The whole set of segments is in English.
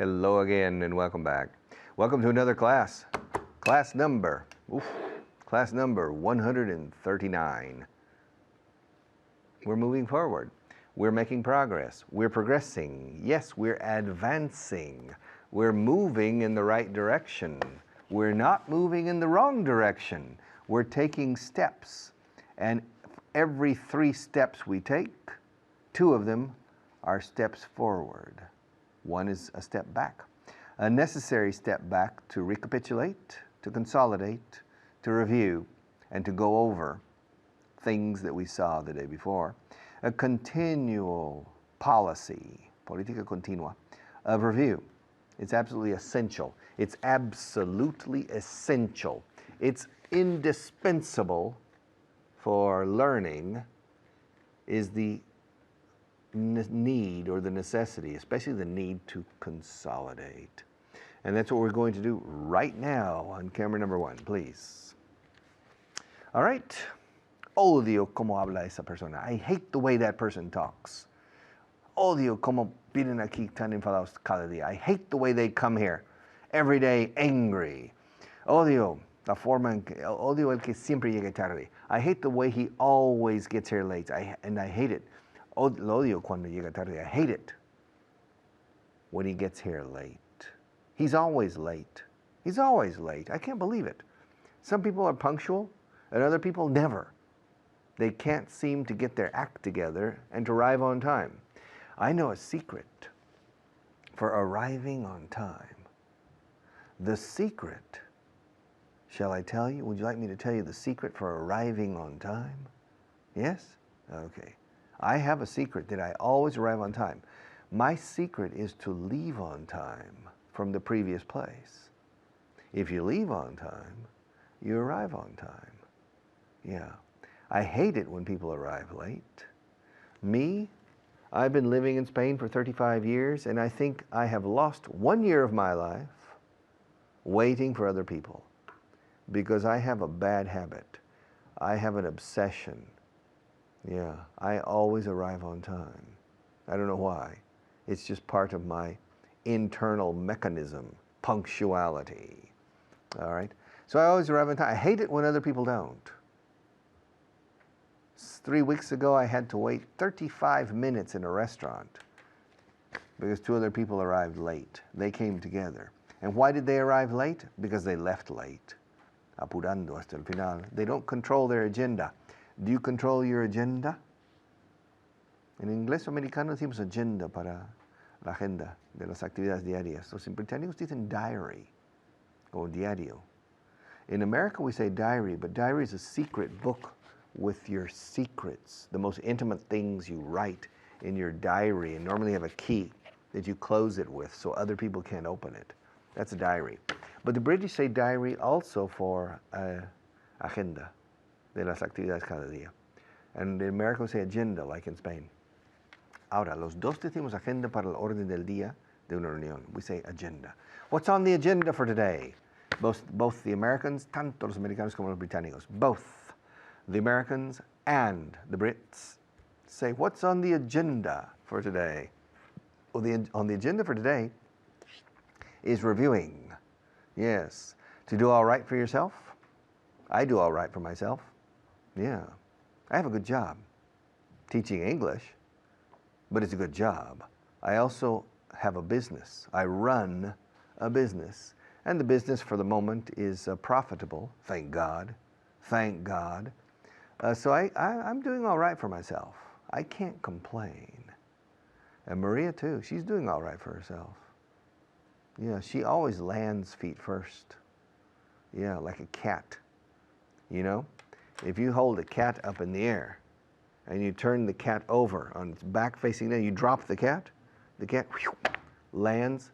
Hello again and welcome back. Welcome to another class. Class number 139. We're moving forward. We're making progress. We're progressing. Yes, we're advancing. We're moving in the right direction. We're not moving in the wrong direction. We're taking steps. And every 3 steps we take, 2 of them are steps forward. 1 is a step back. A necessary step back to recapitulate, to consolidate, to review, and to go over things that we saw the day before. A continual policy, política continua, of review. It's absolutely essential. It's absolutely essential. It's indispensable for learning is the need or the necessity, especially the need to consolidate. And that's what we're going to do right now on camera number 1, please. All right. Odio cómo habla esa persona. I hate the way that person talks. Odio cómo vienen aquí tan enfadados cada día. I hate the way they come here every day angry. Odio la forma en que, odio el que siempre llega tarde. I hate the way he always gets here late. And I hate it. Lo odio cuando llega tarde. I hate it when he gets here late. He's always late. He's always late. I can't believe it. Some people are punctual and other people never. They can't seem to get their act together and to arrive on time. I know a secret for arriving on time. The secret, shall I tell you? Would you like me to tell you the secret for arriving on time? Yes? Okay. I have a secret that I always arrive on time. My secret is to leave on time from the previous place. If you leave on time, you arrive on time. Yeah. I hate it when people arrive late. Me, I've been living in Spain for 35 years, and I think I have lost 1 year of my life waiting for other people because I have a bad habit. I have an obsession. Yeah, I always arrive on time. I don't know why. It's just part of my internal mechanism, punctuality. All right? So I always arrive on time. I hate it when other people don't. 3 weeks ago, I had to wait 35 minutes in a restaurant because 2 other people arrived late. They came together. And why did they arrive late? Because they left late. Apurando hasta el final. They don't control their agenda. Do you control your agenda? En inglés americano decimos agenda para la agenda de las actividades diarias. Los británicos dicen diary o diario. In America we say diary, but diary is a secret book with your secrets, the most intimate things you write in your diary, and normally have a key that you close it with so other people can't open it. That's a diary. But the British say diary also for agenda de las actividades cada día. And in America we say agenda, like in Spain. Ahora, los dos decimos agenda para el orden del día de una reunión. We say agenda. What's on the agenda for today? Both the Americans, tanto los americanos como los británicos, both the Americans and the Brits say, what's on the agenda for today? Well, on the agenda for today is reviewing. Yes. To do all right for yourself. I do all right for myself. Yeah. I have a good job teaching English, but it's a good job. I also have a business. I run a business. And the business for the moment is profitable, thank God. Thank God. So I'm doing all right for myself. I can't complain. And Maria too, she's doing all right for herself. Yeah, she always lands feet first. Yeah, like a cat. You know, if you hold a cat up in the air and you turn the cat over on its back facing down, you drop the cat whew, lands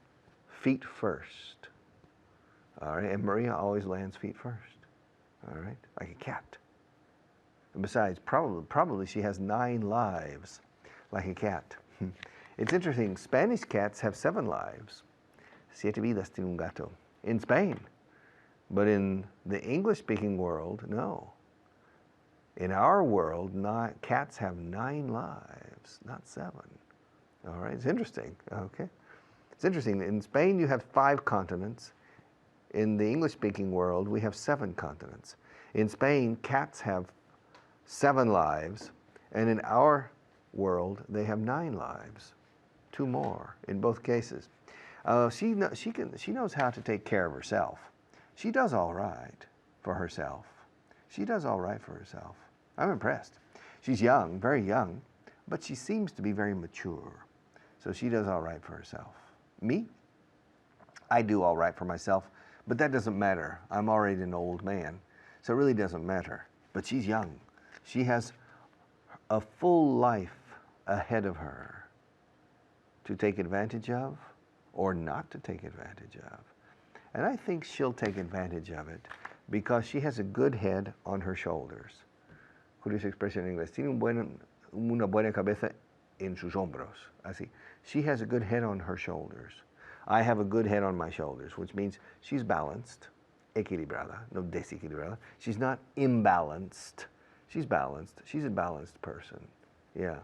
feet first. All right, and Maria always lands feet first. All right, like a cat. And besides, probably she has 9 lives, like a cat. It's interesting, Spanish cats have 7 lives. 7 vidas tiene un gato. In Spain. But in the English-speaking world, no. In our world, cats have 9 lives, not 7. All right, it's interesting. Okay. It's interesting. In Spain, you have 5 continents. In the English-speaking world, we have 7 continents. In Spain, cats have 7 lives, and in our world, they have 9 lives, 2 more in both cases. She knows how to take care of herself. She does all right for herself. She does all right for herself. I'm impressed. She's young, very young, but she seems to be very mature. So she does all right for herself. Me? I do all right for myself, but that doesn't matter. I'm already an old man, so it really doesn't matter. But she's young. She has a full life ahead of her to take advantage of or not to take advantage of. And I think she'll take advantage of it because she has a good head on her shoulders. Curiosa expresión en inglés. Tiene una buena cabeza en sus hombros. Así. She has a good head on her shoulders. I have a good head on my shoulders, which means she's balanced, equilibrada, no desequilibrada. She's not imbalanced. She's balanced. She's a balanced person. Yeah.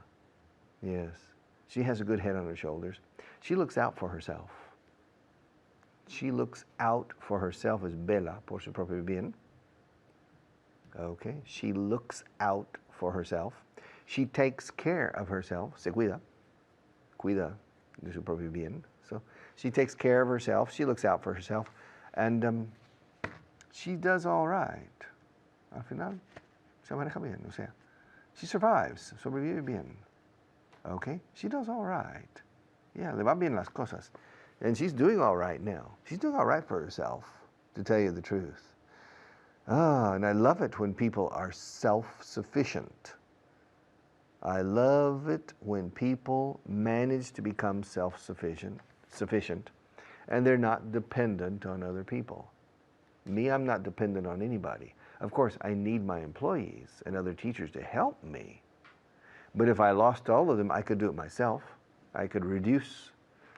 Yes. She has a good head on her shoulders. She looks out for herself. She looks out for herself as vela por su propio bien. Okay. She looks out for herself. She takes care of herself. Se cuida. Cuida de su propio bien. So she takes care of herself. She looks out for herself. And she does all right. Al final, se maneja bien. O sea, she survives. Sobrevive bien. Okay? She does all right. Yeah, le van bien las cosas. And she's doing all right now. She's doing all right for herself, to tell you the truth. And I love it when people are self-sufficient. I love it when people manage to become self-sufficient, and they're not dependent on other people. Me, I'm not dependent on anybody. Of course, I need my employees and other teachers to help me. But if I lost all of them, I could do it myself. I could reduce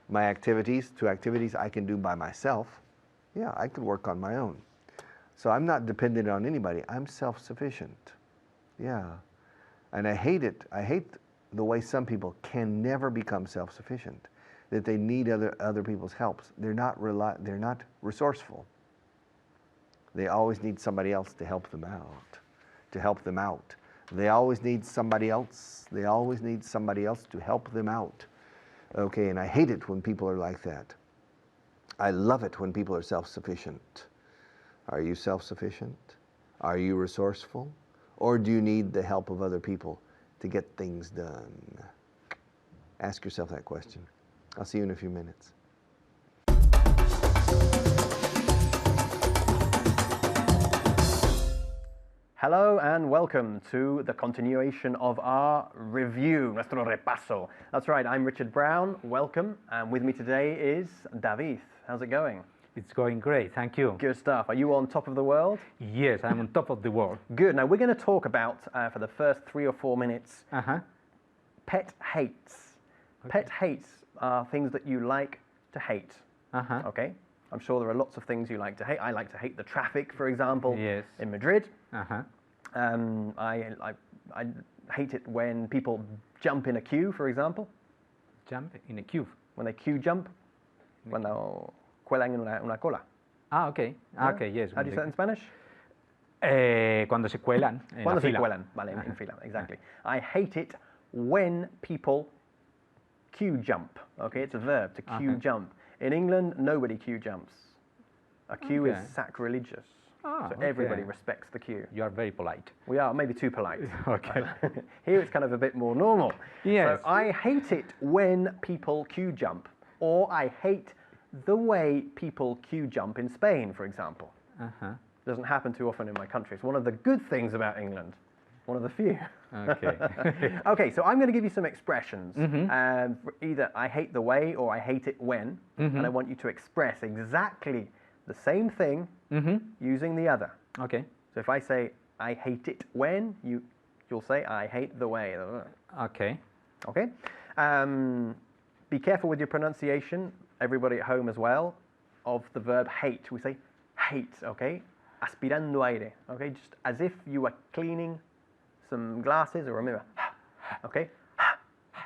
my activities to activities I can do by myself. Yeah, I could work on my own. So I'm not dependent on anybody. I'm self-sufficient. Yeah. And I hate it. I hate the way some people can never become self-sufficient, that they need other people's help. They're not resourceful. They always need somebody else to help them out, They always need somebody else. They always need somebody else to help them out. Okay, and I hate it when people are like that. I love it when people are self-sufficient. Are you self-sufficient? Are you resourceful? Or do you need the help of other people to get things done? Ask yourself that question. I'll see you in a few minutes. Hello and welcome to the continuation of our review, nuestro repaso. That's right, I'm Richard Brown, welcome, and with me today is David. How's it going? It's going great, thank you. Good stuff. Are you on top of the world? Yes, I'm on top of the world. Good. Now we're going to talk about, for the first 3 or 4 minutes, pet hates. Okay. Pet hates are things that you like to hate. Okay? I'm sure there are lots of things you like to hate. I like to hate the traffic, for example, in Madrid. I hate it when people jump in a queue, for example. Jump in a queue? When they queue jump. Cuando cuelan en una cola. Ah, okay. Yeah? Okay, yes. How do you say it in Spanish? Cuando se cuelan en Cuando la se fila. cuelan, vale, en fila, exactly. I hate it when people queue jump. Okay, it's a verb, to queue jump. In England, nobody queue jumps. A queue is sacrilegious. So everybody respects the queue. You are very polite. We are, maybe too polite. Okay. Here it's kind of a bit more normal. Yes. So I hate it when people queue jump, or I hate the way people queue jump in Spain, for example. Doesn't happen too often in my country. It's one of the good things about England. One of the few. Okay. Okay, so I'm going to give you some expressions. Either I hate the way or I hate it when. And I want you to express exactly the same thing using the other. Okay. So if I say I hate it when, you'll say I hate the way. Okay. Okay? Be careful with your pronunciation, everybody at home as well, of the verb hate. We say hate, okay? Aspirando aire, okay? Just as if you were cleaning some glasses or a mirror. Okay?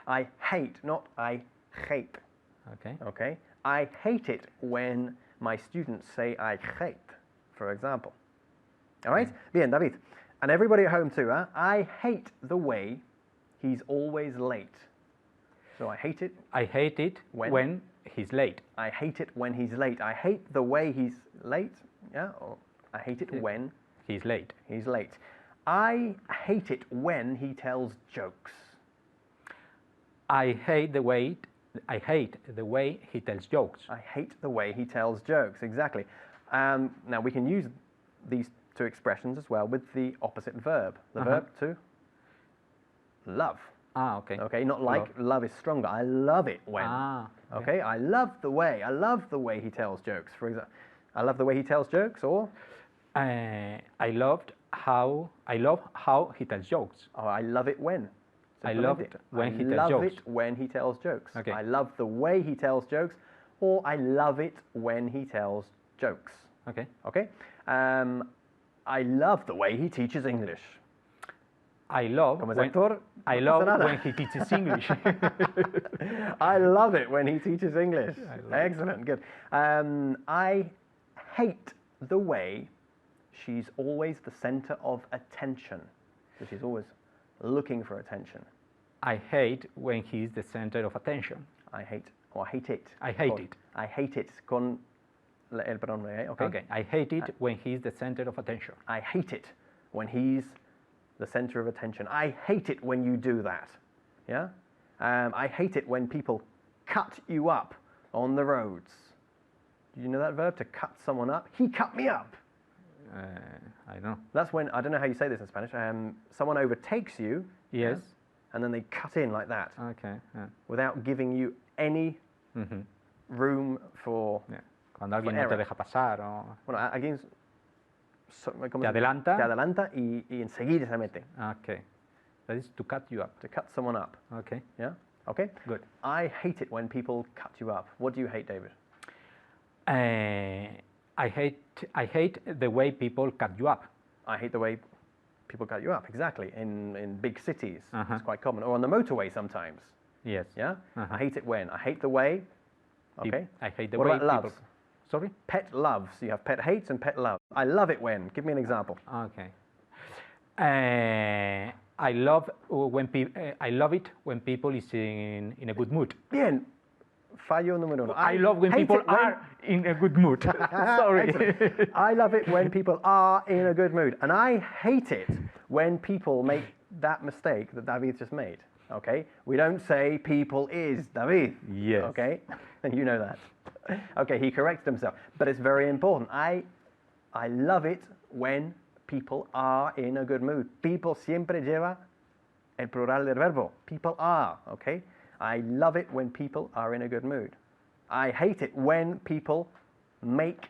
I hate, not I hate. Okay. Okay? I hate it when my students say I hate, for example. All right? Bien, David. And everybody at home too, huh? I hate the way he's always late. So I hate it. I hate it when he's late. I hate it when he's late. I hate the way he's late. Yeah? Or I hate it when he's late. He's late. I hate it when he tells jokes. I hate the way he tells jokes. I hate the way he tells jokes. Exactly. Now we can use these two expressions as well with the opposite verb. The verb to love. Ah, okay. Okay, not like love is stronger. I love it when. Okay, I love the way he tells jokes. For example, I love the way he tells jokes, or I love how he tells jokes. Oh, I love it when. I love it when he tells jokes. I love jokes. it when he tells jokes. Okay. I love the way he tells jokes, or I love it when he tells jokes. Okay. Okay. I love the way he teaches English. I love Como when, actor, I no love pasa nada. when he teaches English. I love it when he teaches English. Excellent, good. I hate the way she's always the center of attention. So she's always looking for attention. I hate when he's the center of attention. I hate, or I hate it. I hate it. I hate it con el pronombre, okay? Okay. I hate it when he's the center of attention. I hate it when he's the center of attention. I hate it when you do that. Yeah? I hate it when people cut you up on the roads. Do you know that verb, to cut someone up? He cut me up. I know. That's when, I don't know how you say this in Spanish, someone overtakes you. Yes. Yeah, and then they cut in like that. Okay. Yeah. Without giving you any room for... Yeah. Cuando alguien no te deja pasar o... Bueno, alguien te adelanta. Te adelanta y enseguida se mete. Okay. That is to cut you up. To cut someone up. Okay. Yeah? Okay? Good. I hate it when people cut you up. What do you hate, David? I hate the way people cut you up. I hate the way people cut you up, exactly. In big cities, it's quite common. Or on the motorway sometimes. Yes. Yeah? I hate it when. I hate the way. Okay? I hate the what way about people... loves? Sorry? Pet loves. You have pet hates and pet love. I love it when. Give me an example. Okay. I love it when people is in a good mood. Bien. Fallo número uno. I love when people are in a good mood. Sorry. I love it when people are in a good mood. And I hate it when people make that mistake that David just made. Okay? We don't say people is David. Yes. Okay? And you know that. Okay, he corrected himself. But it's very important. I love it when people are in a good mood. People siempre lleva el plural del verbo. People are, okay? I love it when people are in a good mood. I hate it when people make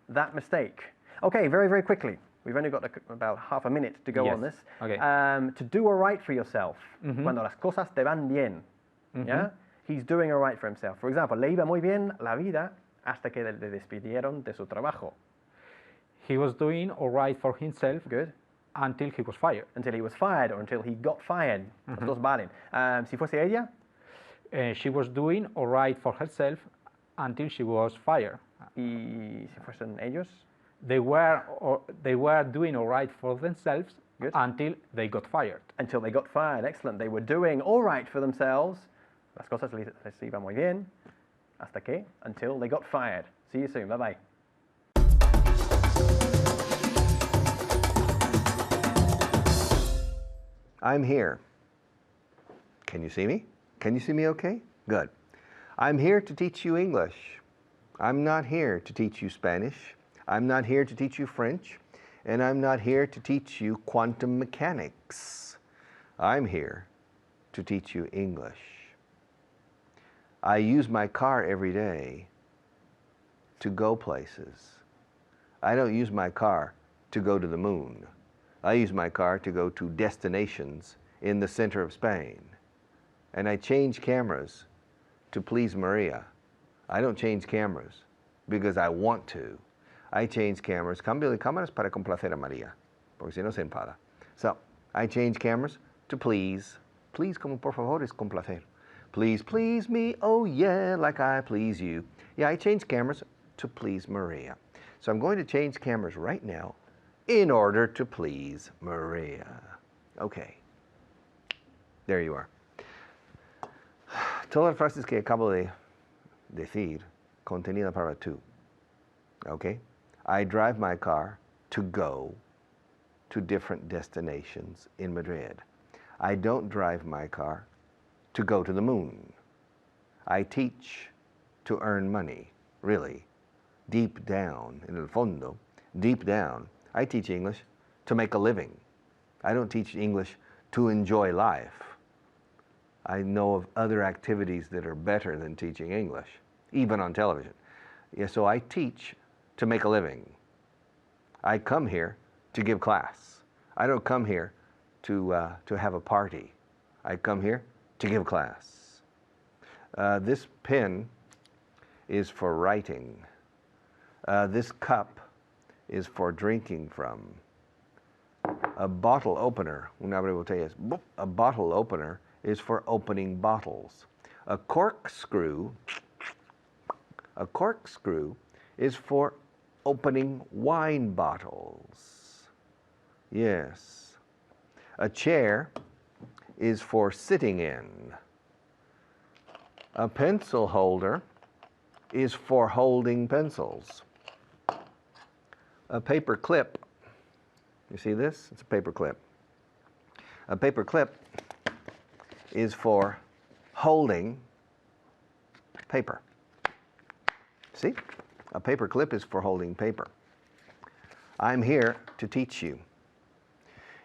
that mistake. Okay, very, very quickly. We've only got about half a minute to go on this. Okay. To do all right for yourself. Cuando las cosas te van bien. Yeah? He's doing all right for himself. For example, le iba muy bien la vida hasta que le despidieron de su trabajo. He was doing all right for himself. Good. Until he was fired. Until he was fired or until he got fired. Los dos valen. Si fuese ella. She was doing all right for herself until she was fired. Y si fuesen ellos. They were doing all right for themselves. Good. Until they got fired. Until they got fired. Excellent. They were doing all right for themselves. Las cosas les iban muy bien. Hasta que, until they got fired. See you soon. Bye-bye. I'm here. Can you see me? Can you see me okay? Good. I'm here to teach you English. I'm not here to teach you Spanish. I'm not here to teach you French. And I'm not here to teach you quantum mechanics. I'm here to teach you English. I use my car every day to go places. I don't use my car to go to the moon. I use my car to go to destinations in the center of Spain. And I change cameras to please Maria. I don't change cameras because I want to. I change cameras, cambio de cámaras para complacer a María, porque si no se enfada. So, I change cameras to please. Please como por favor es complacer. Please please me, oh yeah, like I please you. Yeah, I changed cameras to please Maria. So I'm going to change cameras right now in order to please Maria. Okay. There you are. Todas las frases que acabo de decir, contenida para tú. Okay? I drive my car to go to different destinations in Madrid. I don't drive my car to go to the moon. I teach to earn money, really. Deep down, en el fondo, deep down, I teach English to make a living. I don't teach English to enjoy life. I know of other activities that are better than teaching English, even on television. Yeah, so I teach to make a living. I come here to give class. I don't come here to have a party. I come here to give class. This pen is for writing. This cup is for drinking from. A bottle opener, un abrebotellas, a bottle opener is for opening bottles. A corkscrew is for opening wine bottles. Yes. A chair is for sitting in. A pencil holder is for holding pencils. A paper clip, you see this? It's a paper clip. A paper clip is for holding paper. See? A paper clip is for holding paper. I'm here to teach you.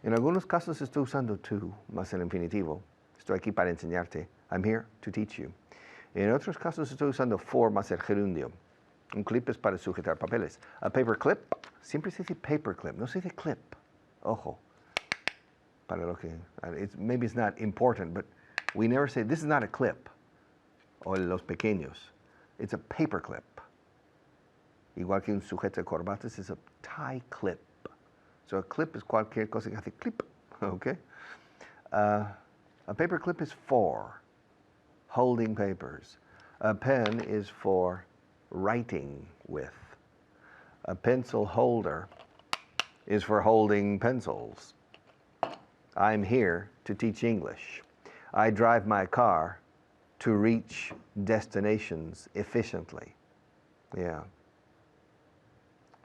En algunos casos estoy usando tú más el infinitivo. Estoy aquí para enseñarte. I'm here to teach you. En otros casos estoy usando for más el gerundio. Un clip es para sujetar papeles. A paper clip, siempre se dice paper clip, no se dice clip. Ojo. Para lo que, maybe it's not important, but we never say, this is not a clip. O los pequeños. It's a paper clip. Igual que un sujeto de corbatas is a tie clip. So a clip is cualquier cosa que hace clip. Okay? A paper clip is for holding papers. A pen is for writing with. A pencil holder is for holding pencils. I'm here to teach English. I drive my car to reach destinations efficiently. Yeah.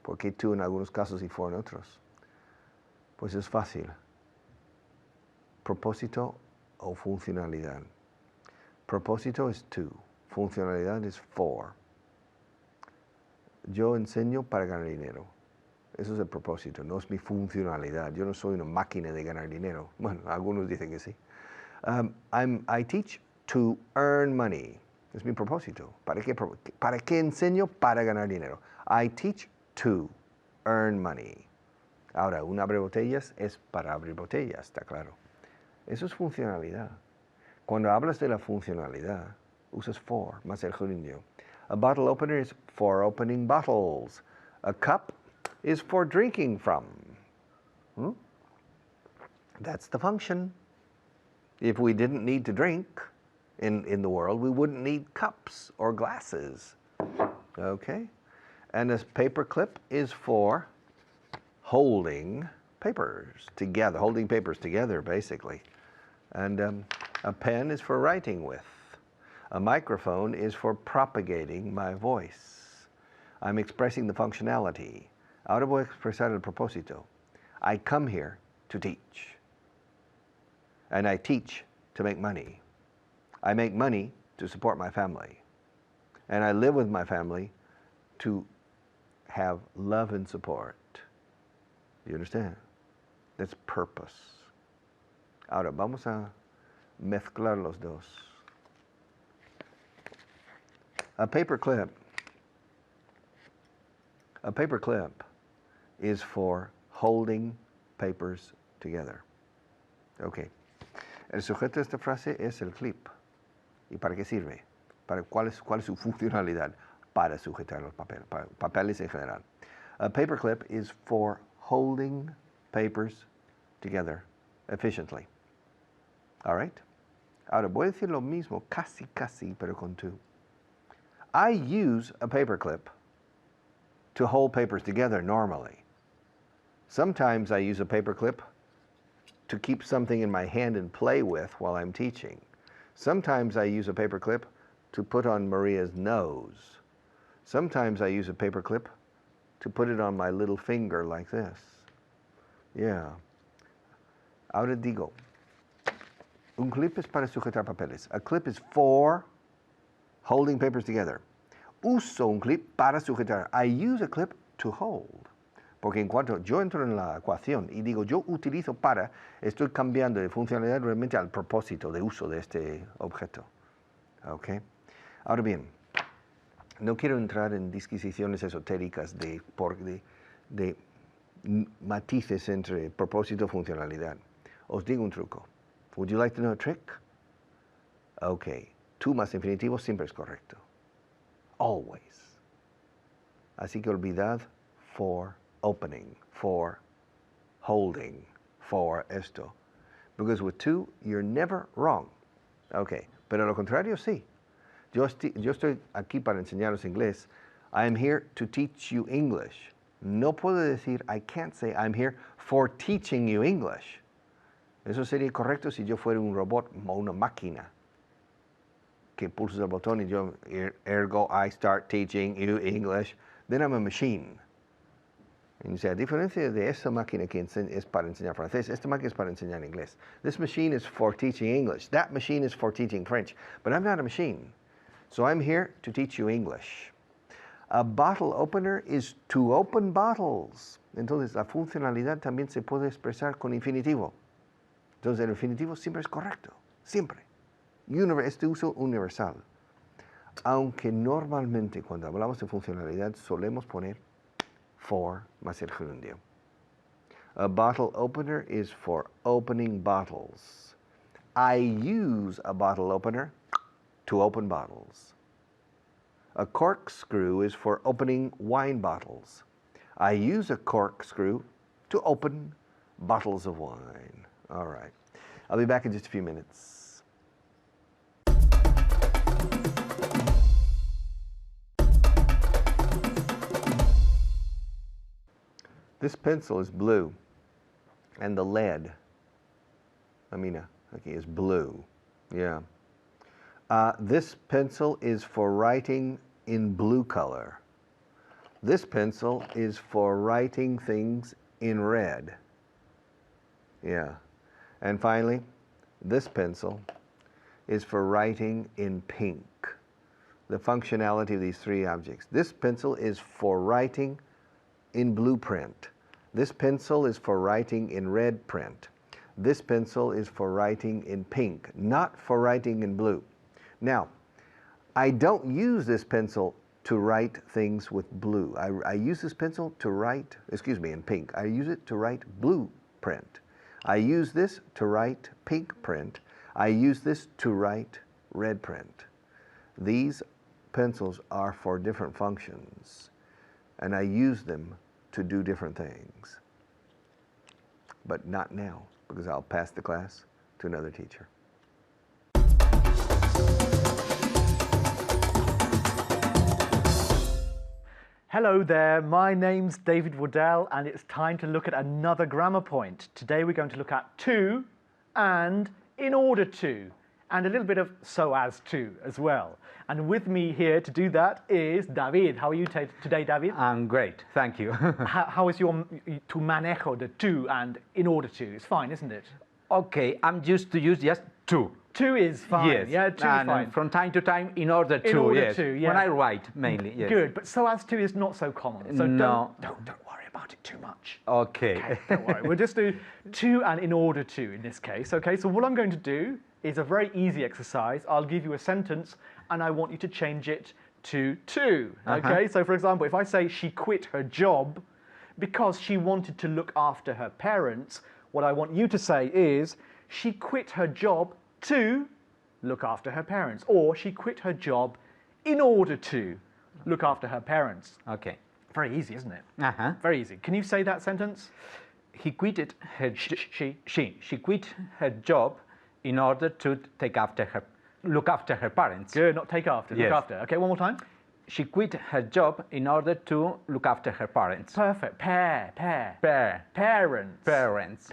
¿Por qué tú en algunos casos y for en otros? Pues es fácil. Propósito o funcionalidad. Propósito es to. Funcionalidad es for. Yo enseño para ganar dinero. Eso es el propósito, no es mi funcionalidad. Yo no soy una máquina de ganar dinero. Bueno, algunos dicen que sí. I teach to earn money. Es mi propósito. ¿Para qué enseño? Para ganar dinero. I teach to earn money. Ahora, un abrebotellas es para abrir botellas, está claro. Eso es funcionalidad. Cuando hablas de la funcionalidad, usas for más el gerundio. A bottle opener is for opening bottles. A cup is for drinking from. That's the function. If we didn't need to drink in the world, we wouldn't need cups or glasses. Okay? And a paper clip is for holding papers together, holding papers together, basically. And a pen is for writing with. A microphone is for propagating my voice. I'm expressing the functionality. Ahora voy a expresar el propósito. I come here to teach. And I teach to make money. I make money to support my family. And I live with my family to have love and support. You understand? That's purpose. Ahora vamos a mezclar los dos. A paper clip is for holding papers together. Okay. El sujeto de esta frase es el clip. ¿Y para qué sirve? ¿Cuál es su funcionalidad? Para sujetar los papeles en general. A paper clip is for holding papers together efficiently. All right? Ahora voy a decir lo mismo, casi, pero con tú. I use a paperclip to hold papers together normally. Sometimes I use a paperclip to keep something in my hand and play with while I'm teaching. Sometimes I use a paperclip to put on Maria's nose. Sometimes I use a paperclip to put it on my little finger like this. Yeah. Ahora digo, un clip es para sujetar papeles. A clip is for holding papers together. Uso un clip para sujetar. I use a clip to hold. Porque en cuanto yo entro en la ecuación y digo yo utilizo para, estoy cambiando de funcionalidad realmente al propósito de uso de este objeto. ¿Ok? Ahora bien, no quiero entrar en disquisiciones esotéricas de matices entre propósito y funcionalidad. Os digo un truco. Would you like to know a trick? Ok. Tú más infinitivo siempre es correcto. Always. Así que olvidad for opening, for holding, for esto. Because with two, you're never wrong. Ok. Pero lo contrario, sí. Yo estoy aquí para enseñaros inglés. I am here to teach you English. No puedo decir, I can't say I'm here for teaching you English. Eso sería correcto si yo fuera un robot o una máquina que pulsa el botón y yo, ergo, I start teaching you English. Then I'm a machine. Y a diferencia de esa máquina que es para enseñar francés, esta máquina es para enseñar inglés. This machine is for teaching English. That machine is for teaching French. But I'm not a machine. So I'm here to teach you English. A bottle opener is to open bottles. Entonces, la funcionalidad también se puede expresar con infinitivo. Entonces, el infinitivo siempre es correcto. Siempre. Este uso universal. Aunque normalmente cuando hablamos de funcionalidad solemos poner for más el gerundio. A bottle opener is for opening bottles. I use a bottle opener to open bottles. A corkscrew is for opening wine bottles. I use a corkscrew to open bottles of wine. All right. I'll be back in just a few minutes. This pencil is blue, and the lead, Amina, okay, is blue. Yeah. This pencil is for writing in blue color. This pencil is for writing things in red. Yeah. And finally, this pencil is for writing in pink. The functionality of these three objects. This pencil is for writing in blue print. This pencil is for writing in red print. This pencil is for writing in pink, not for writing in blue. Now, I don't use this pencil to write things with blue. I use this pencil to write, in pink. I use it to write blue print. I use this to write pink print. I use this to write red print. These pencils are for different functions, and I use them to do different things. But not now, because I'll pass the class to another teacher. Hello there, my name's David Waddell and it's time to look at another grammar point. Today we're going to look at to and in order to and a little bit of so as to as well. And with me here to do that is David. How are you today, David? I'm great, thank you. How is your tu manejo, the to and in order to? It's fine, isn't it? Okay, I'm used to use just to. To is fine. Yes. Yeah, to is fine. From time to time, in order to. In order yes. to, yeah. When I write, mainly, yes. Good, but so as to is not so common. So no. don't worry about it too much. Okay. Don't worry. We'll just do to and in order to in this case. Okay, so what I'm going to do is a very easy exercise. I'll give you a sentence and I want you to change it to. Okay, so for example, if I say she quit her job because she wanted to look after her parents, what I want you to say is she quit her job to look after her parents, or she quit her job in order to look after her parents. Okay. Very easy, isn't it? Uh-huh. Very easy. Can you say that sentence? He quitted her She quit her job in order to look after her parents. Good, not take after, Yes. look after. Okay, one more time. She quit her job in order to look after her parents. Perfect. Parents. Parents.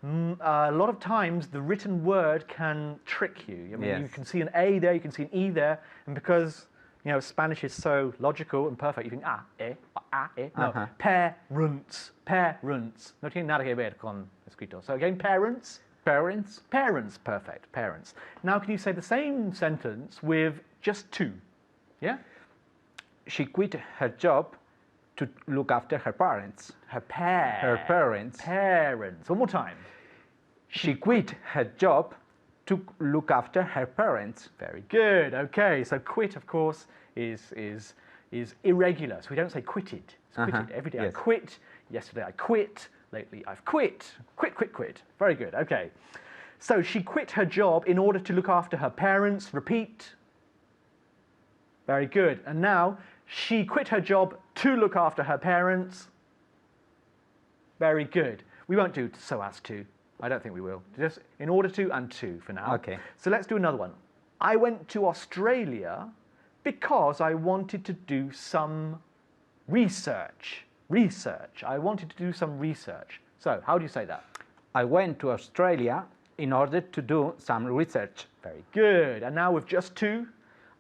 A lot of times the written word can trick you. I mean, Yes. you can see an A there, you can see an E there, and because Spanish is so logical and perfect, you think No, parents. No tiene nada que ver con escrito. So again, parents. Perfect. Parents. Now, can you say the same sentence with just two? Yeah. She quit her job to look after her parents. Her parents. Parents. One more time. She quit her job to look after her parents. Very good. Okay. So quit, of course, is irregular. So we don't say quitted. It's quitted. Every day I Yes. quit. Yesterday I quit. Lately I've quit. Quit. Very good. Okay. So she quit her job in order to look after her parents. Repeat. Very good. And now she quit her job to look after her parents. Very good. We won't do so as to. I don't think we will. Just in order to and to for now. Okay. So let's do another one. I went to Australia because I wanted to do some research. I wanted to do some research. So how do you say that? I went to Australia in order to do some research. Very good. And now with just two?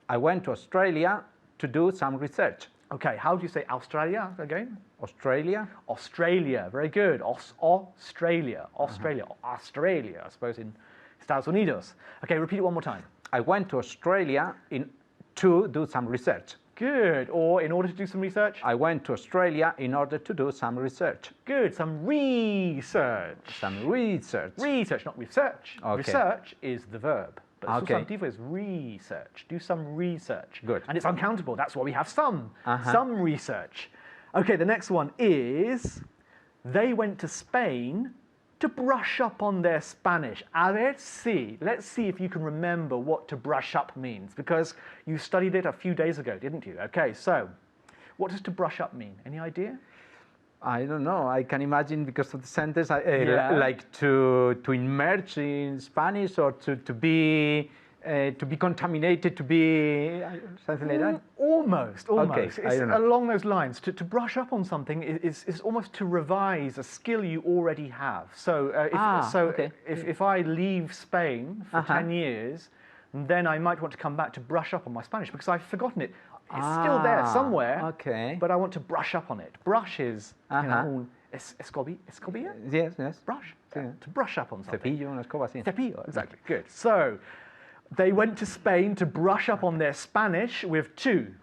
I went to Australia to do some research. Okay, how do you say Australia again? Australia. Australia. Very good. Australia, I suppose in Estados Unidos. Okay, repeat it one more time. I went to Australia to do some research. Good. Or in order to do some research? I went to Australia in order to do some research. Good. Some research. Some research. Research, not research. Okay. Research is the verb. But Okay. substantivo is research. Do some research. Good. And it's uncountable. That's why we have some. Some research. Okay, the next one is they went to Spain to brush up on their Spanish. A ver si. Let's see if you can remember what to brush up means, because you studied it a few days ago, didn't you? Okay, so what does to brush up mean? Any idea? I don't know. I can imagine because of the sentence, Yeah. like to immerse in Spanish or to be contaminated, to be something like that. Almost. Okay, It's I don't know. along those lines. To brush up on something is almost to revise a skill you already have. So, okay. if I leave Spain for 10 years, then I might want to come back to brush up on my Spanish because I've forgotten it. It's still there somewhere, Okay. but I want to brush up on it. Brush is, escobilla? Yes. Brush. Yeah. To brush up on something. Cepillo, una escoba así. Cepillo, exactly. Good. So, they went to Spain to brush up on their Spanish with two.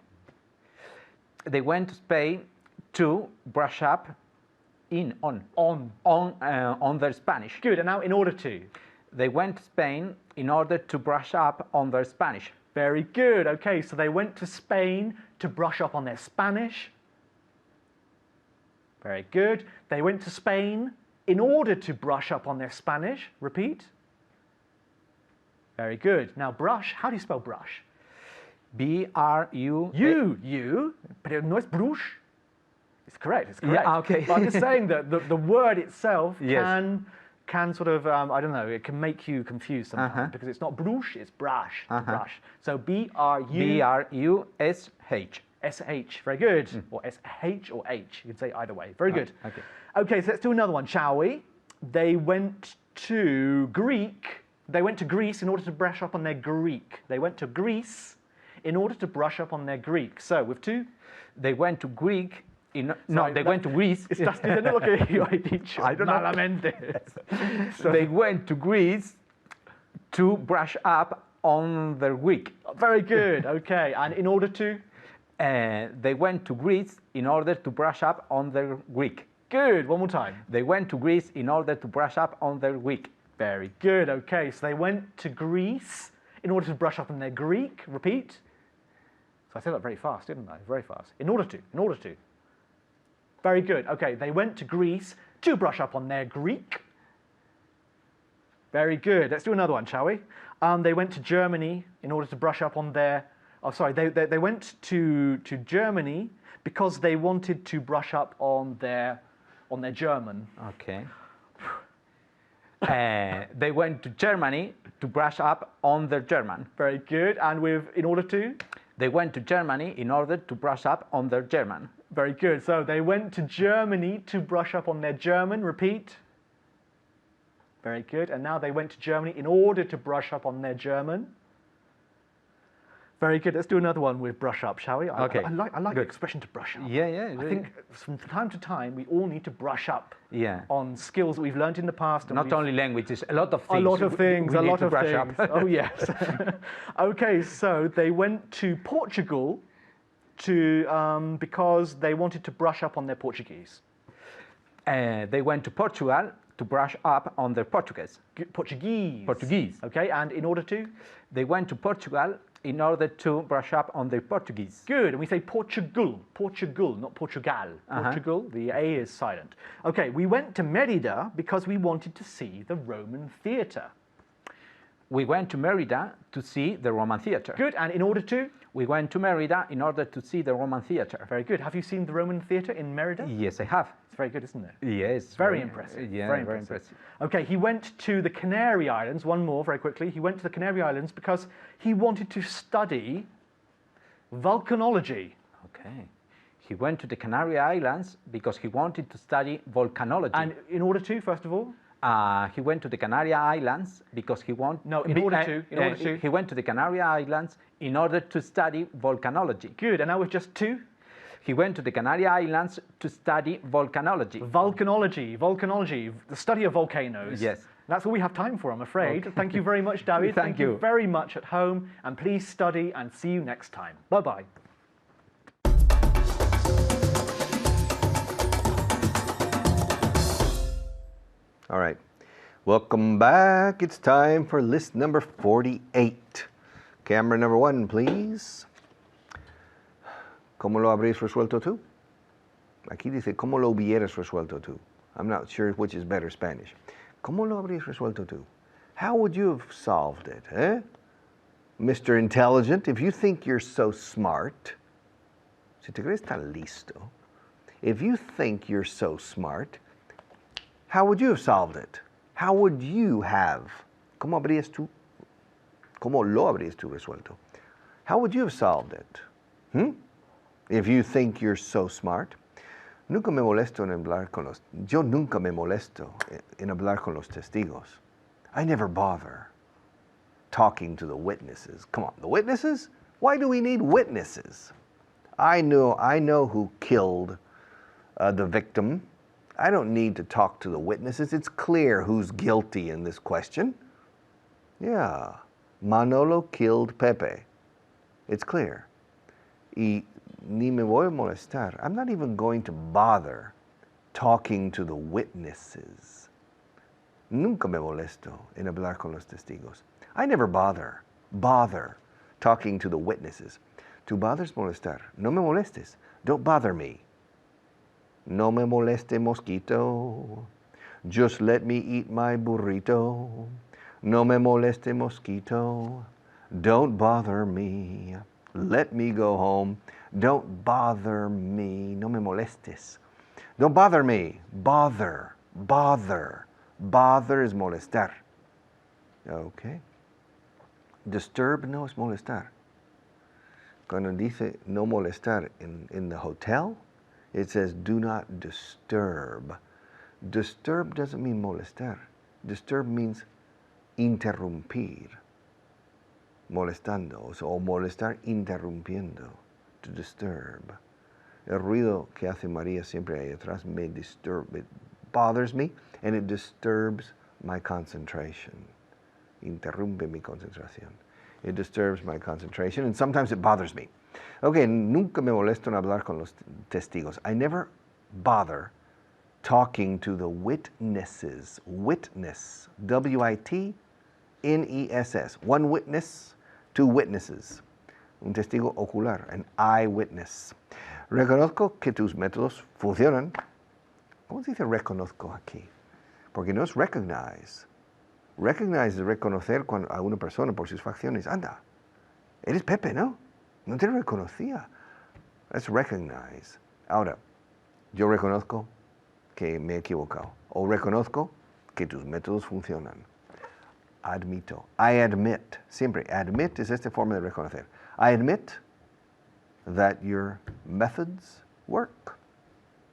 They went to Spain to brush up on their Spanish. Good. And now, in order to. They went to Spain in order to brush up on their Spanish. Very good. Okay, so they went to Spain to brush up on their Spanish. Very good. They went to Spain in order to brush up on their Spanish. Repeat. Very good. Now, brush. How do you spell brush? B-R-U. You. Pero no es brush. It's correct. It's correct. Yeah, okay. But I'm just saying that the word itself Yes. can sort of, I don't know, it can make you confused sometimes because it's not brush, it's brush. To brush. So B-R-U. B-R-U-S-H. S-H. Very good. Or S-H or H. You can say either way. Very good. Okay. Okay, so let's do another one, shall we? They went to Greece in order to brush up on their Greek. They went to Greece in order to brush up on their Greek. So, with two? They went to Greek. They went to Greece. Estás diciendo lo que yo he dicho. I don't know. Malamente. They went to Greece to brush up on their Greek. Very good. Okay, and in order to? They went to Greece in order to brush up on their Greek. Good. One more time. They went to Greece in order to brush up on their Greek. Very good. Okay, so they went to Greece in order to brush up on their Greek. Repeat. So I said that very fast, didn't I? Very fast. In order to. Very good. Okay, they went to Greece to brush up on their Greek. Very good. Let's do another one, shall we? They went to Germany in order to brush up on their... They went to Germany because they wanted to brush up on their German. Okay. They went to Germany to brush up on their German. Very good. And with in order to? They went to Germany in order to brush up on their German. Very good. So they went to Germany to brush up on their German. Repeat. Very good. And now they went to Germany in order to brush up on their German. Very good. Let's do another one with brush up, shall we? Okay. I like the expression to brush up. Yeah. I think from time to time we all need to brush up Yeah. on skills that we've learned in the past. And Not only languages, a lot of a things. lot of things. we A need lot to of brush things. up. Oh yes. Okay, so they went to Portugal to because they wanted to brush up on their Portuguese. They went to Portugal to brush up on their Portuguese. Portuguese. Portuguese. Okay, and in order to? They went to Portugal in order to brush up on their Portuguese. Good, and we say Portugal. Portugal, not Portugal. Portugal, the A is silent. Okay, we went to Merida because we wanted to see the Roman theatre. We went to Merida to see the Roman theatre. Good, and in order to? We went to Merida in order to see the Roman theatre. Very good. Have you seen the Roman theatre in Merida? Yes, I have. It's very good, isn't it? Yes. Very impressive. Yeah, very impressive. Okay, he went to the Canary Islands, one more very quickly. He went to the Canary Islands because he wanted to study volcanology. Okay. He went to the Canary Islands because he wanted to study volcanology. And in order to, first of all? He went to the Canary Islands because he wanted... No, in order to. He went to the Canary Islands in order to study volcanology. Good, and now with just two? He went to the Canary Islands to study volcanology. Volcanology, the study of volcanoes. Yes. That's all we have time for, I'm afraid. Okay. Thank you very much, David. Thank you very much at home, and please study, and see you next time. Bye-bye. All right. Welcome back. It's time for list number 48. Camera number 1, please. ¿Cómo lo habrías resuelto tú? Aquí dice, ¿cómo lo hubieras resuelto tú? I'm not sure which is better Spanish. ¿Cómo lo habrías resuelto tú? How would you have solved it, eh? Mr. Intelligent, if you think you're so smart, si te crees tan listo, if you think you're so smart, how would you have solved it? How would you have? ¿Cómo lo habrías tú resuelto? How would you have solved it? If you think you're so smart. Nunca me molesto en hablar con los... Yo nunca me molesto en hablar con los testigos. I never bother talking to the witnesses. Come on, the witnesses? Why do we need witnesses? I know who killed the victim. I don't need to talk to the witnesses. It's clear who's guilty in this question. Yeah, Manolo killed Pepe. It's clear. Y ni me voy a molestar. I'm not even going to bother talking to the witnesses. Nunca me molesto en hablar con los testigos. I never bother talking to the witnesses. Tu bothers molestar. No me molestes. Don't bother me. No me moleste mosquito. Just let me eat my burrito. No me moleste mosquito. Don't bother me. Let me go home. Don't bother me. No me molestes. Don't bother me. Bother. Bother is molestar. Okay. Disturb no es molestar. Cuando dice no molestar in the hotel, it says do not disturb. Disturb doesn't mean molestar. Disturb means interrumpir. Molestando, o molestar interrumpiendo. To disturb. El ruido que hace María siempre ahí atrás me disturb. It bothers me and it disturbs my concentration. Interrumpe mi concentración. It disturbs my concentration and sometimes it bothers me. Okay, nunca me molesto en hablar con los testigos. I never bother talking to the witnesses. Witness. W-I-T-N-E-S-S. One witness, two witnesses. Un testigo ocular, an eyewitness. Reconozco que tus métodos funcionan. ¿Cómo se dice reconozco aquí? Porque no es recognize. Recognize es reconocer a una persona por sus facciones. Anda, eres Pepe, ¿no? No te reconocía. That's recognize. Ahora, yo reconozco que me he equivocado. O reconozco que tus métodos funcionan. Admito. I admit. Siempre. Admit es esta forma de reconocer. I admit that your methods work.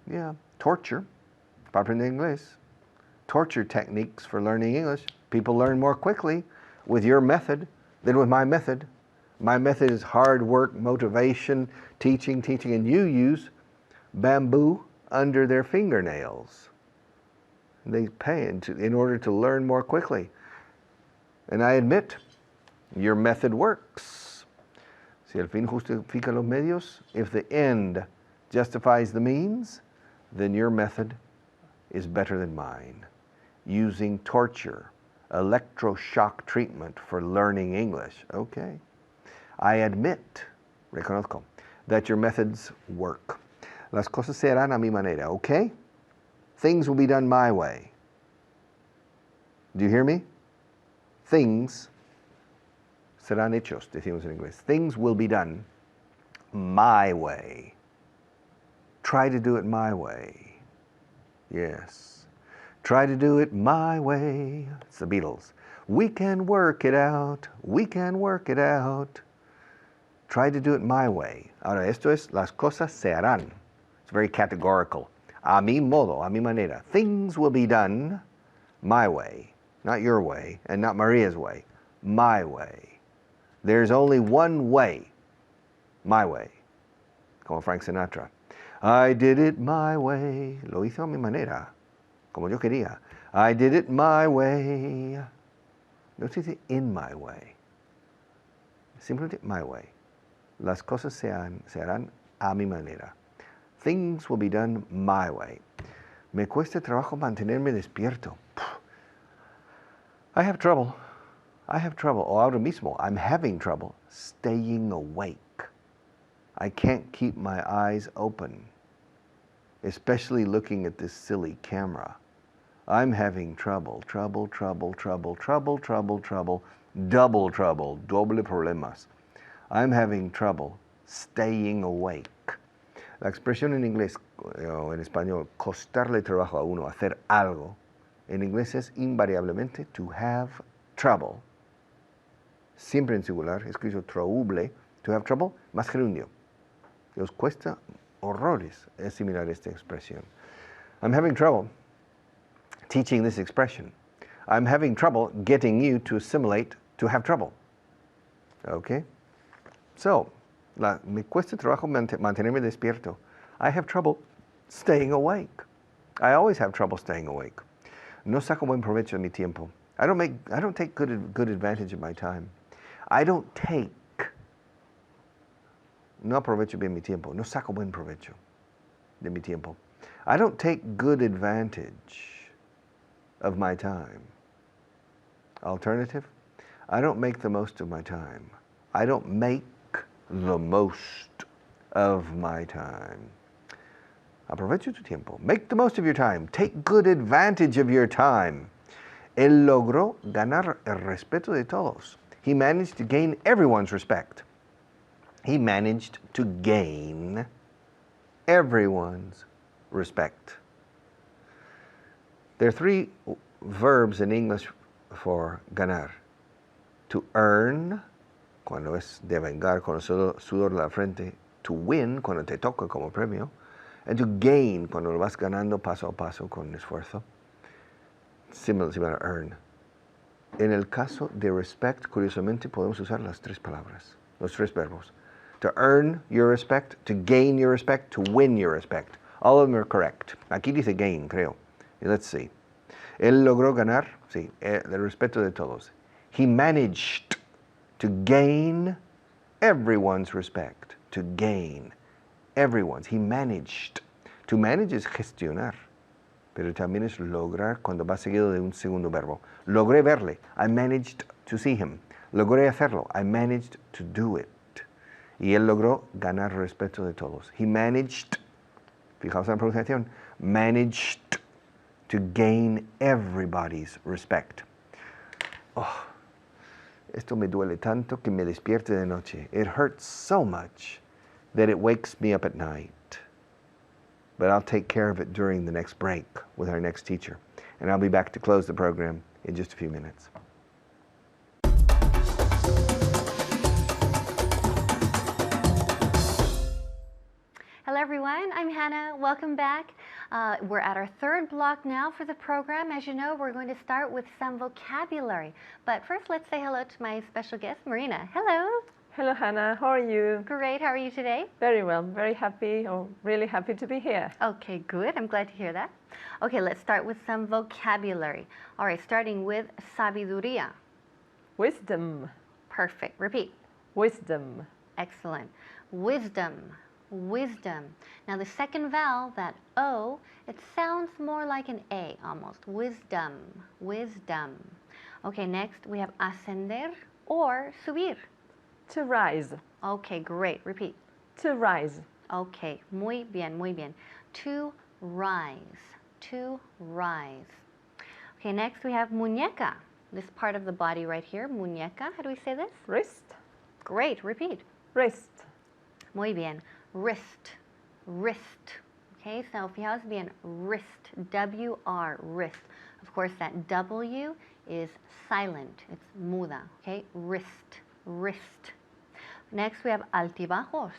Yeah. Torture. Para aprender inglés. Torture techniques for learning English. People learn more quickly with your method than with my method. My method is hard work, motivation, teaching, and you use bamboo under their fingernails. They pay in order to learn more quickly. And I admit, your method works. Si el fin justifica los medios, if the end justifies the means, then your method is better than mine. Using torture, electroshock treatment for learning English. Okay. I admit, reconozco, that your methods work. Las cosas se harán a mi manera, okay? Things will be done my way. Do you hear me? Things serán hechos, decimos en inglés. Things will be done my way. Try to do it my way. Yes. Try to do it my way. It's the Beatles. We can work it out. We can work it out. Try to do it my way. Ahora, esto es, las cosas se harán. It's very categorical. A mi modo, a mi manera. Things will be done my way. Not your way, and not Maria's way. My way. There's only one way. My way. Como Frank Sinatra. I did it my way. Lo hice a mi manera. Como yo quería. I did it my way. No se dice in my way. Simplemente my way. Las cosas se harán a mi manera. Things will be done my way. Me cuesta trabajo mantenerme despierto. I have trouble. O ahora mismo, I'm having trouble staying awake. I can't keep my eyes open, especially looking at this silly camera. I'm having trouble, double trouble, doble problemas. I'm having trouble staying awake. La expresión en inglés o en español, costarle trabajo a uno hacer algo, en inglés es invariablemente to have trouble. Siempre en singular, escrito trouble, to have trouble, más gerundio. Os cuesta horrores asimilar esta expresión. I'm having trouble teaching this expression. I'm having trouble getting you to assimilate to have trouble. Okay? So, me cuesta trabajo mantenerme despierto. I have trouble staying awake. I always have trouble staying awake. No saco buen provecho de mi tiempo. I don't take good advantage of my time. No aprovecho bien mi tiempo. No saco buen provecho de mi tiempo. I don't take good advantage of my time. Alternative, I don't make the most of my time. I don't make the most of my time. Aprovecha tu tiempo. Make the most of your time. Take good advantage of your time. Él logró ganar el respeto de todos. He managed to gain everyone's respect. He managed to gain everyone's respect. There are three verbs in English for ganar. To earn, cuando es devengar con el sudor de la frente. To win, cuando te toca como premio. And to gain, cuando lo vas ganando paso a paso con esfuerzo. Similar to earn. En el caso de respect, curiosamente podemos usar las tres palabras, los tres verbos. To earn your respect, to gain your respect, to win your respect. All of them are correct. Aquí dice gain, creo. Let's see. Él logró ganar, sí, el respeto de todos. He managed to gain everyone's respect. To gain everyone's. He managed. To manage es gestionar, pero también es lograr cuando va seguido de un segundo verbo. Logré verle. I managed to see him. Logré hacerlo. I managed to do it. Y él logró ganar respeto de todos. He managed, fijaos en la pronunciación, managed to gain everybody's respect. Oh, esto me duele tanto que me despierte de noche. It hurts so much that it wakes me up at night. but I'll take care of it during the next break with our next teacher. And I'll be back to close the program in just a few minutes. Hello everyone, I'm Hannah. Welcome back. We're at our third block now for the program. As you know, we're going to start with some vocabulary. But first, let's say hello to my special guest, Marina. Hello. Hello, Hannah. How are you? Great. How are you today? Very well. Very happy, really happy to be here. Okay, good. I'm glad to hear that. Okay, let's start with some vocabulary. All right, starting with sabiduría. Wisdom. Perfect. Repeat. Wisdom. Excellent. Wisdom. Wisdom. Now the second vowel, that O, it sounds more like an A almost. Wisdom. Wisdom. Okay, next we have ascender or subir. To rise. Okay, great. Repeat. To rise. Okay, muy bien, muy bien. To rise. To rise. Okay, next we have muñeca. This part of the body right here, muñeca. How do we say this? Wrist. Great. Repeat. Wrist. Muy bien. Wrist. Wrist. Okay, so fijaos bien. Wrist. W-R. Wrist. Of course, that W is silent. It's muda. Okay, wrist. Wrist. Next, we have altibajos.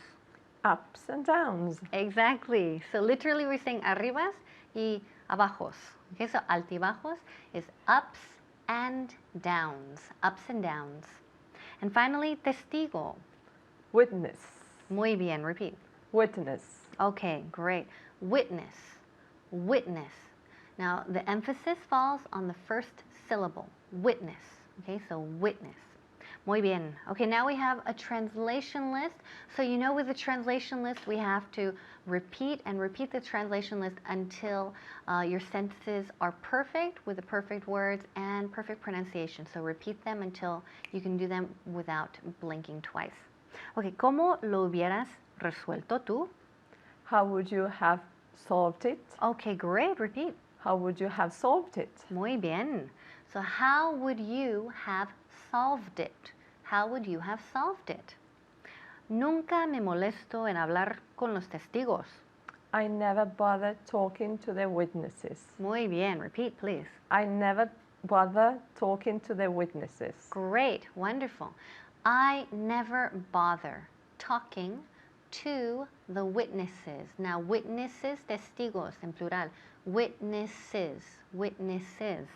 Ups and downs. Exactly. So literally, we're saying arribas y abajos. Okay, so altibajos is ups and downs. Ups and downs. And finally, testigo. Witness. Muy bien. Repeat. Witness. Okay, great. Witness. Witness. Now, the emphasis falls on the first syllable. Witness. Okay, so witness. Muy bien. Okay, now we have a translation list. So you know with the translation list, we have to repeat and repeat the translation list until your sentences are perfect with the perfect words and perfect pronunciation. So repeat them until you can do them without blinking twice. Okay, ¿cómo lo hubieras resuelto tú? How would you have solved it? Okay, great. Repeat. How would you have solved it? Muy bien. So how would you have solved it? How would you have solved it? Nunca me molesto en hablar con los testigos. I never bother talking to the witnesses. Muy bien. Repeat, please. I never bother talking to the witnesses. Great. Wonderful. I never bother talking to the witnesses. Now, witnesses, testigos en plural. Witnesses. Witnesses.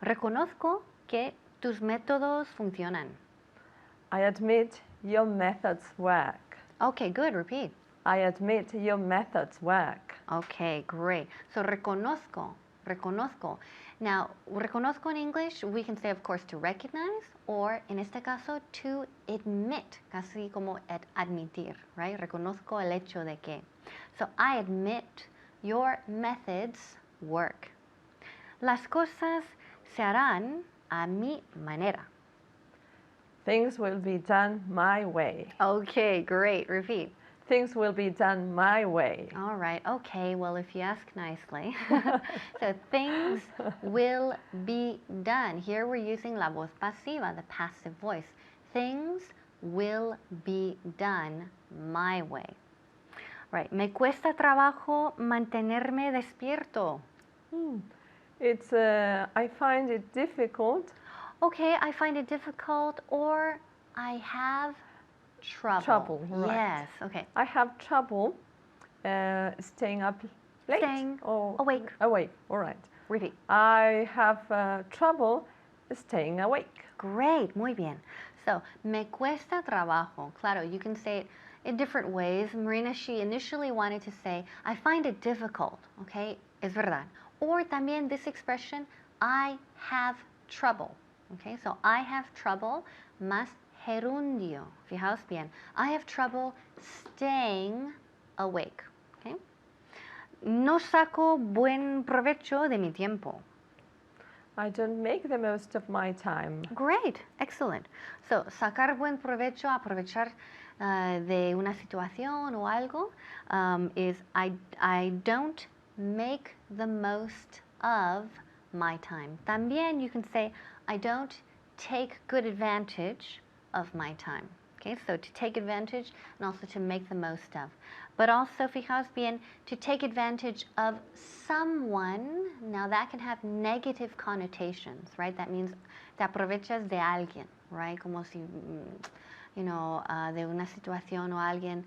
Reconozco que tus métodos funcionan. I admit your methods work. Okay, good. Repeat. I admit your methods work. Okay, great. So reconozco, reconozco. Now, reconozco in English, we can say, of course, to recognize, or en este caso, to admit, casi como admitir, right? Reconozco el hecho de que. So I admit your methods work. Las cosas se harán a mi manera. Things will be done my way. Okay, great. Repeat. Things will be done my way. All right. Okay. Well, if you ask nicely. So things will be done. Here we're using la voz pasiva, the passive voice. Things will be done my way. Right. Me cuesta trabajo mantenerme despierto. I find it difficult. Okay, I find it difficult, or I have trouble. Trouble, right. Yes, okay. I have trouble staying up late. Staying or awake. Awake, all right. Repeat. I have trouble staying awake. Great, muy bien. So, me cuesta trabajo. Claro, you can say it in different ways. Marina, she initially wanted to say, I find it difficult, okay? Es verdad. Or también this expression, I have trouble. Okay, so I have trouble más gerundio. Fijaos bien. I have trouble staying awake. Okay? No saco buen provecho de mi tiempo. I don't make the most of my time. Great, excellent. So, sacar buen provecho, aprovechar de una situación o algo is I don't make the most of my time. También you can say I don't take good advantage of my time. Okay, so to take advantage and also to make the most of. But also, fijaos bien, to take advantage of someone, now that can have negative connotations, right? That means te aprovechas de alguien, right? Como si, de una situación o alguien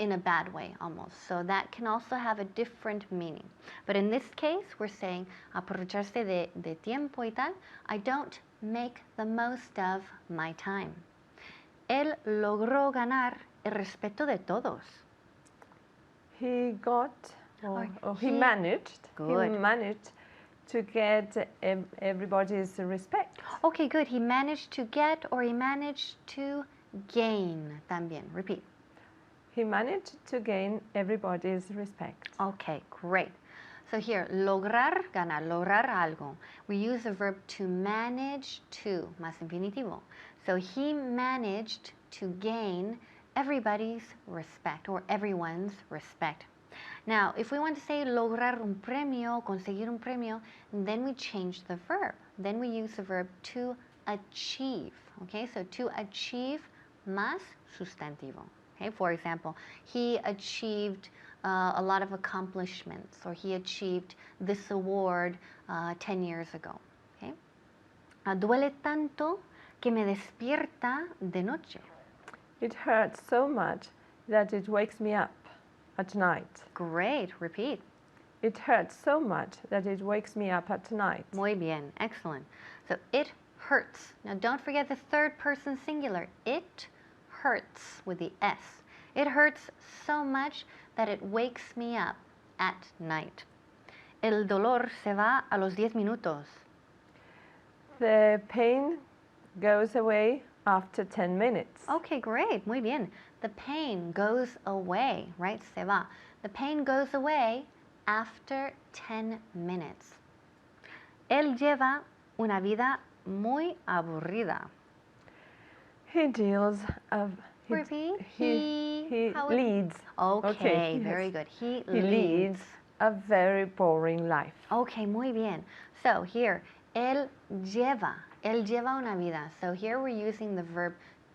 in a bad way almost. So that can also have a different meaning. But in this case, we're saying aprovecharse de tiempo y tal. I don't make the most of my time. Él logró ganar el respeto de todos. He got, he managed. Good. He managed to get everybody's respect. Okay, good. He managed to get or he managed to gain también. Repeat. He managed to gain everybody's respect. Okay, great. So here, lograr, ganar, lograr algo. We use the verb to manage to, más infinitivo. So he managed to gain everybody's respect or everyone's respect. Now, if we want to say lograr un premio, conseguir un premio, then we change the verb. Then we use the verb to achieve. Okay, so to achieve más sustantivo. Okay, for example, he achieved a lot of accomplishments, or he achieved this award 10 years ago. Okay? Duele tanto que me despierta de noche. It hurts so much that it wakes me up at night. Great, repeat. It hurts so much that it wakes me up at night. Muy bien, excellent. So it hurts. Now don't forget the third person singular. It hurts with the S. It hurts so much that it wakes me up at night. El dolor se va a los 10 minutos. The pain goes away after 10 minutes. Okay, great, muy bien. The pain goes away, right? Se va. The pain goes away after 10 minutes. Él lleva una vida muy aburrida. He deals of. Repeat. He leads. Okay, yes. very good. He He leads a very boring life. Okay, muy bien. So here, él lleva una vida. So here we're using the verb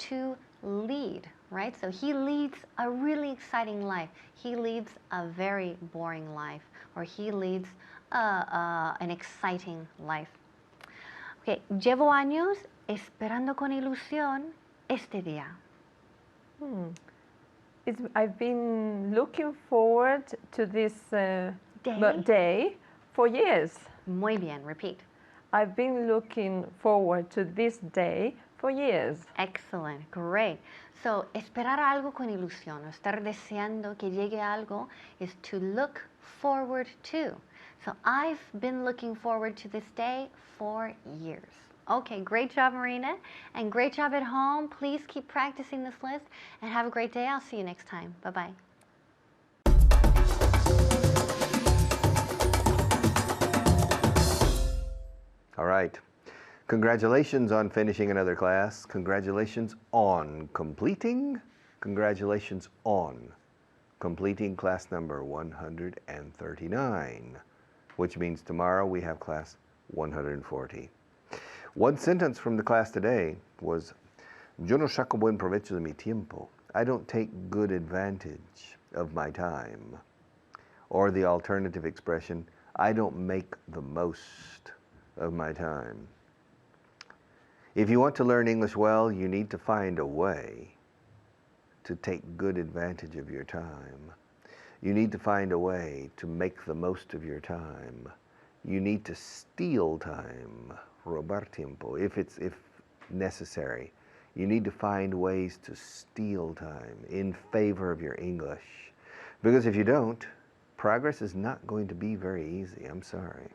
to lead, right? So he leads a really exciting life. He leads a very boring life, or he leads an exciting life. Okay, llevo años esperando con ilusión este día. I've been looking forward to this day for years. Muy bien, repeat. I've been looking forward to this day for years. Excellent, great. So, esperar algo con ilusión, estar deseando que llegue algo, is to look forward to. So, I've been looking forward to this day for years. Okay, great job, Marina, and great job at home. Please keep practicing this list, and have a great day. I'll see you next time. Bye-bye. All right. Congratulations on finishing another class. Congratulations on completing. Congratulations on completing class number 139, which means tomorrow we have class 140. One sentence from the class today was, Yo no saco buen provecho de mi tiempo. I don't take good advantage of my time. Or the alternative expression, I don't make the most of my time. If you want to learn English well, you need to find a way to take good advantage of your time. You need to find a way to make the most of your time. You need to steal time, robar tiempo, if necessary. You need to find ways to steal time in favor of your English. Because if you don't, progress is not going to be very easy. I'm sorry.